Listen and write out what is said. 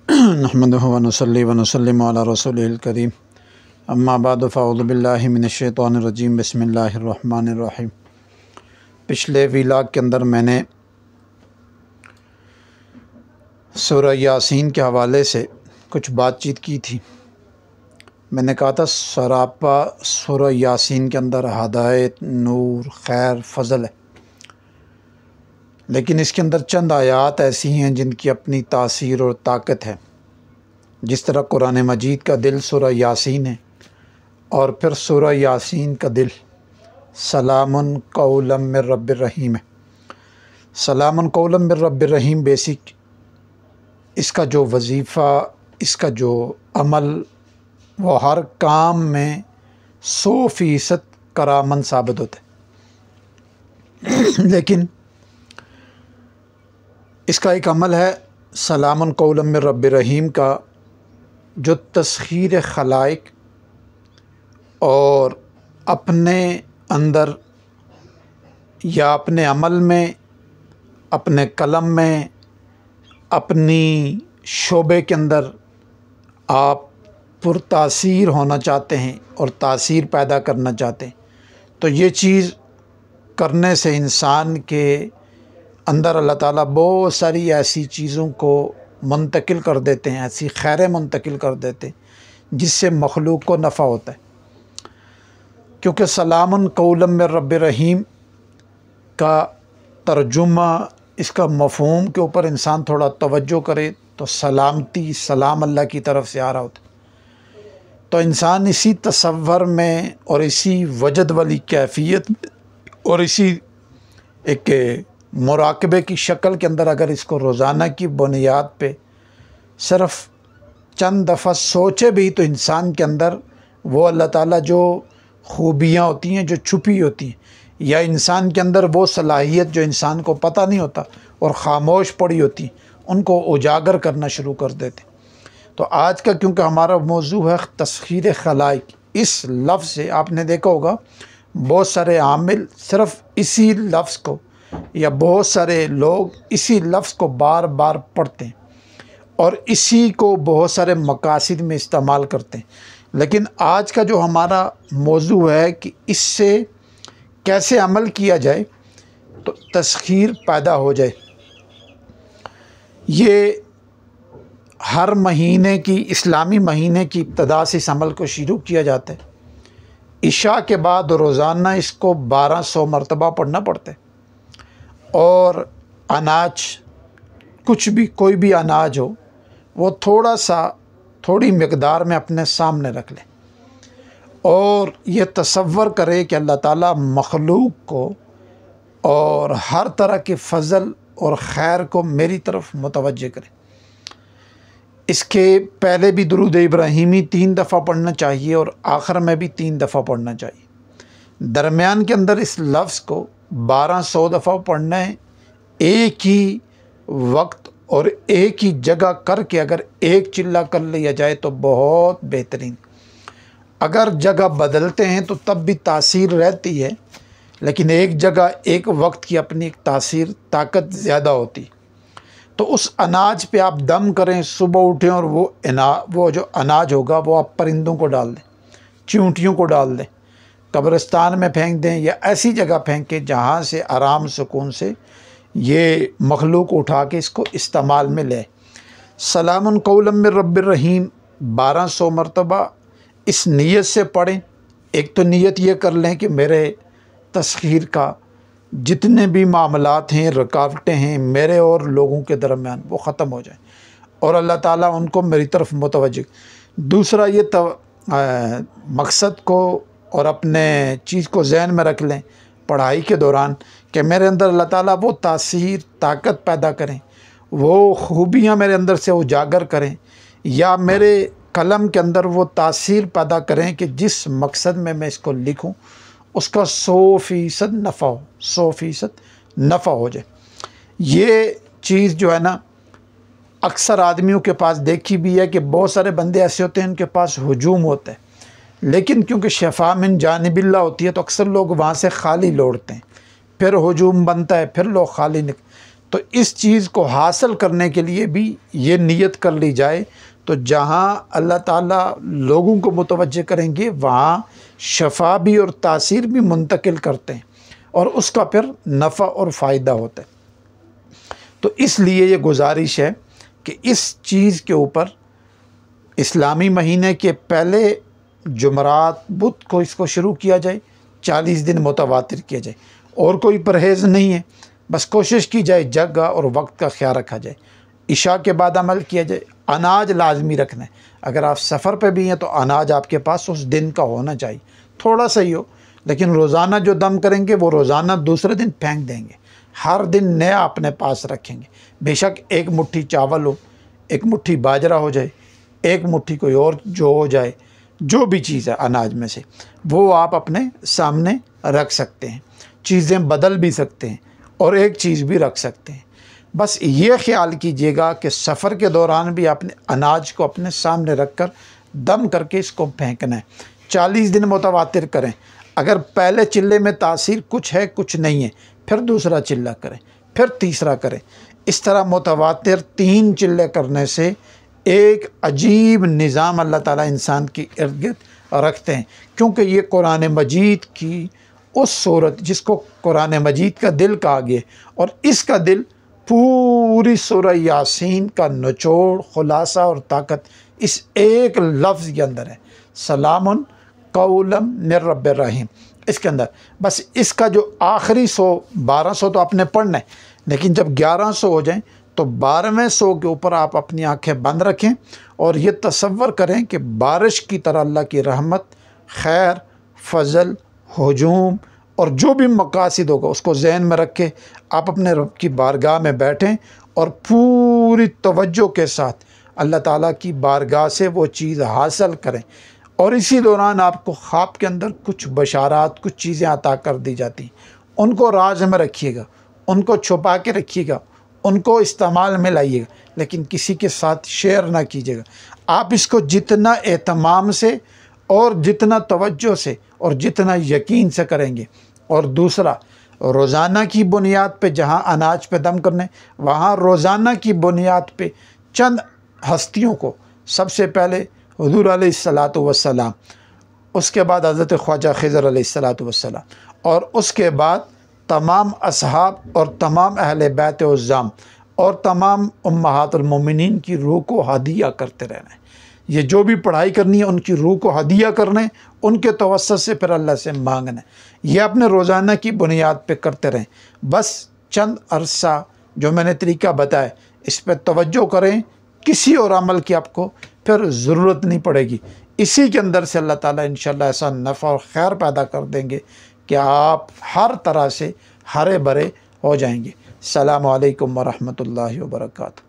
نحمدہ ونصلی ونسلم علی رسولہ الکریم اما بعد فاعوذ باللہ من الشیطان الرجیم بسم اللہ الرحمن الرحیم۔ پچھلے ویلاگ کے اندر میں نے سورہ یاسین کے حوالے سے کچھ بات چیت کی تھی۔ میں نے کہا تھا سراپا سورہ یاسین کے اندر ہدایت، نور، خیر، فضل ہے، لیکن اس کے اندر چند آیات ایسی ہیں جن کی اپنی تاثیر اور طاقت ہے۔ جس طرح قرآن مجید کا دل سورہ یاسین ہے، اور پھر سورہ یاسین کا دل سلام قولا من رب الرحیم ہے۔ سلام قولا من رب الرحیم بیسک اس کا جو وظیفہ، اس کا جو عمل، وہ ہر کام میں 100% کارآمد ثابت ہوتا ہے۔ لیکن اس کا ایک عمل ہے سلام قولا من رب الرحیم کا، جو تسخیر خلائق اور اپنے اندر یا اپنے عمل میں، اپنے قلم میں، اپنی شعبے کے اندر آپ پرتاثیر ہونا چاہتے ہیں اور تاثیر پیدا کرنا چاہتے ہیں، تو یہ چیز کرنے سے انسان کے اندر اللہ تعالیٰ بہت ساری ایسی چیزوں کو منتقل کر دیتے ہیں، ایسی خیریں منتقل کر دیتے ہیں جس سے مخلوق کو نفع ہوتا ہے۔ کیونکہ سلام قولا من رب الرحیم کا ترجمہ، اس کا مفہوم کے اوپر انسان تھوڑا توجہ کرے تو سلامتی، سلام اللہ کی طرف سے آ رہا ہوتا ہے۔ تو انسان اسی تصور میں اور اسی وجد والی کیفیت اور اسی ایک مراقبے کی شکل کے اندر اگر اس کو روزانہ کی بنیاد پہ صرف چند دفعہ سوچے بھی، تو انسان کے اندر وہ اللہ تعالیٰ جو خوبیاں ہوتی ہیں جو چھپی ہوتی ہیں، یا انسان کے اندر وہ صلاحیت جو انسان کو پتہ نہیں ہوتا اور خاموش پڑی ہوتی ہیں، ان کو اجاگر کرنا شروع کر دیتے۔ تو آج کا کیونکہ ہمارا موضوع ہے تسخیر خلائق، اس لفظ سے آپ نے دیکھا ہوگا بہت سارے عامل صرف اسی لفظ کو، یا بہت سارے لوگ اسی لفظ کو بار بار پڑھتے ہیں اور اسی کو بہت سارے مقاصد میں استعمال کرتے ہیں۔ لیکن آج کا جو ہمارا موضوع ہے کہ اس سے کیسے عمل کیا جائے تو تسخیر پیدا ہو جائے۔ یہ ہر مہینے کی، اسلامی مہینے کی ابتدا سے اس عمل کو شروع کیا جاتا ہے۔ عشاء کے بعد روزانہ اس کو 1200 مرتبہ پڑھنا پڑتا ہے، اور اناج، کچھ بھی، کوئی بھی اناج ہو، وہ تھوڑی مقدار میں اپنے سامنے رکھ لیں اور یہ تصور کرے کہ اللہ تعالیٰ مخلوق کو اور ہر طرح کے فضل اور خیر کو میری طرف متوجہ کرے۔ اس کے پہلے بھی درود ابراہیمی 3 دفعہ پڑھنا چاہیے اور آخر میں بھی 3 دفعہ پڑھنا چاہیے۔ درمیان کے اندر اس لفظ کو 1200 دفعہ پڑھنا ہے، ایک ہی وقت اور ایک ہی جگہ کر کے اگر ایک چلہ کر لیا جائے تو بہت بہترین۔ اگر جگہ بدلتے ہیں تو تب بھی تاثیر رہتی ہے، لیکن ایک جگہ ایک وقت کی اپنی ایک تاثیر، طاقت زیادہ ہوتی۔ تو اس اناج پہ آپ دم کریں، صبح اٹھیں اور وہ جو اناج ہوگا وہ آپ پرندوں کو ڈال دیں، چیونٹیوں کو ڈال دیں، قبرستان میں پھینک دیں، یا ایسی جگہ پھینکیں جہاں سے آرام سکون سے یہ مخلوق اٹھا کے اس کو استعمال میں لے۔ سلام قولا من رب الرحیم 1200 مرتبہ اس نیت سے پڑھیں۔ ایک تو نیت یہ کر لیں کہ میرے تسخیر کا جتنے بھی معاملات ہیں، رکاوٹیں ہیں میرے اور لوگوں کے درمیان، وہ ختم ہو جائیں اور اللہ تعالیٰ ان کو میری طرف متوجہ۔ دوسرا یہ مقصد کو اور اپنے چیز کو ذہن میں رکھ لیں پڑھائی کے دوران کہ میرے اندر اللہ تعالیٰ وہ تاثیر، طاقت پیدا کریں، وہ خوبیاں میرے اندر سے اجاگر کریں، یا میرے قلم کے اندر وہ تاثیر پیدا کریں کہ جس مقصد میں میں اس کو لکھوں اس کا 100% نفع ہو، 100% نفع ہو جائے۔ یہ چیز جو ہے نا اکثر آدمیوں کے پاس دیکھی بھی ہے کہ بہت سارے بندے ایسے ہوتے ہیں ان کے پاس ہجوم ہوتا ہے، لیکن کیونکہ شفا من جانب اللہ ہوتی ہے تو اکثر لوگ وہاں سے خالی لوٹتے ہیں، پھر ہجوم بنتا ہے، پھر لوگ خالی تو اس چیز کو حاصل کرنے کے لیے بھی یہ نیت کر لی جائے تو جہاں اللہ تعالیٰ لوگوں کو متوجہ کریں گے وہاں شفا بھی اور تاثیر بھی منتقل کرتے ہیں اور اس کا پھر نفع اور فائدہ ہوتا ہے۔ تو اس لیے یہ گزارش ہے کہ اس چیز کے اوپر اسلامی مہینے کے پہلے جمعرات بدھ کو اس کو شروع کیا جائے، 40 دن متواتر کیا جائے، اور کوئی پرہیز نہیں ہے، بس کوشش کی جائے جگہ اور وقت کا خیال رکھا جائے، عشاء کے بعد عمل کیا جائے، اناج لازمی رکھنا ہے، اگر آپ سفر پہ بھی ہیں تو اناج آپ کے پاس اس دن کا ہونا چاہیے، تھوڑا سا ہی ہو، لیکن روزانہ جو دم کریں گے وہ روزانہ دوسرے دن پھینک دیں گے، ہر دن نیا اپنے پاس رکھیں گے، بے شک ایک مٹھی چاول ہو، ایک مٹھی باجرہ ہو جائے، ایک مٹھی کوئی اور جو ہو جائے، جو بھی چیز ہے اناج میں سے وہ آپ اپنے سامنے رکھ سکتے ہیں، چیزیں بدل بھی سکتے ہیں اور ایک چیز بھی رکھ سکتے ہیں۔ بس یہ خیال کیجئے گا کہ سفر کے دوران بھی اپنے اناج کو اپنے سامنے رکھ کر دم کر کے اس کو پھینکنا ہے، 40 دن متواتر کریں، اگر پہلے چلے میں تاثیر کچھ ہے کچھ نہیں ہے پھر دوسرا چلہ کریں، پھر تیسرا کریں، اس طرح متواتر 3 چلے کرنے سے ایک عجیب نظام اللہ تعالیٰ انسان کی ارد گرد رکھتے ہیں، کیونکہ یہ قرآن مجید کی اس صورت جس کو قرآن مجید کا دل کہا گیا اور اس کا دل پوری سورہ یاسین کا نچوڑ، خلاصہ اور طاقت اس ایک لفظ کے اندر ہے، سلام قولا من رب الرحیم، اس کے اندر بس اس کا جو آخری 1200 تو آپ نے پڑھنا ہے، لیکن جب 1100 ہو جائیں تو 12ویں 100 کے اوپر آپ اپنی آنکھیں بند رکھیں اور یہ تصور کریں کہ بارش کی طرح اللہ کی رحمت، خیر، فضل، ہجوم اور جو بھی مقاصد ہوگا اس کو ذہن میں رکھ کے آپ اپنے رب کی بارگاہ میں بیٹھیں اور پوری توجہ کے ساتھ اللہ تعالیٰ کی بارگاہ سے وہ چیز حاصل کریں، اور اسی دوران آپ کو خواب کے اندر کچھ بشارات، کچھ چیزیں عطا کر دی جاتی ہیں، ان کو راز میں رکھیے گا، ان کو چھپا کے رکھیے گا، ان کو استعمال میں لائیے گا، لیکن کسی کے ساتھ شیئر نہ کیجیے گا۔ آپ اس کو جتنا اہتمام سے اور جتنا توجہ سے اور جتنا یقین سے کریں گے، اور دوسرا روزانہ کی بنیاد پہ جہاں اناج پہ دم کرنے، وہاں روزانہ کی بنیاد پہ چند ہستیوں کو، سب سے پہلے حضور علیہ الصلاۃ والسلام، اس کے بعد حضرت خواجہ خضر علیہ الصلاۃ والسلام، اور اس کے بعد تمام اصحاب اور تمام اہل بیت عظام اور تمام امہات المومنین کی روح کو ہدیہ کرتے رہنا ہے۔ یہ جو بھی پڑھائی کرنی ہے ان کی روح کو ہدیہ کرنے، ان کے توسط سے پھر اللہ سے مانگنا ہے، یہ اپنے روزانہ کی بنیاد پہ کرتے رہیں۔ بس چند عرصہ جو میں نے طریقہ بتایا اس پہ توجہ کریں، کسی اور عمل کی آپ کو پھر ضرورت نہیں پڑے گی، اسی کے اندر سے اللہ تعالیٰ انشاءاللہ ایسا نفع اور خیر پیدا کر دیں گے کہ آپ ہر طرح سے ہرے بھرے ہو جائیں گے۔ السلام علیکم ورحمۃ اللہ وبرکاتہ۔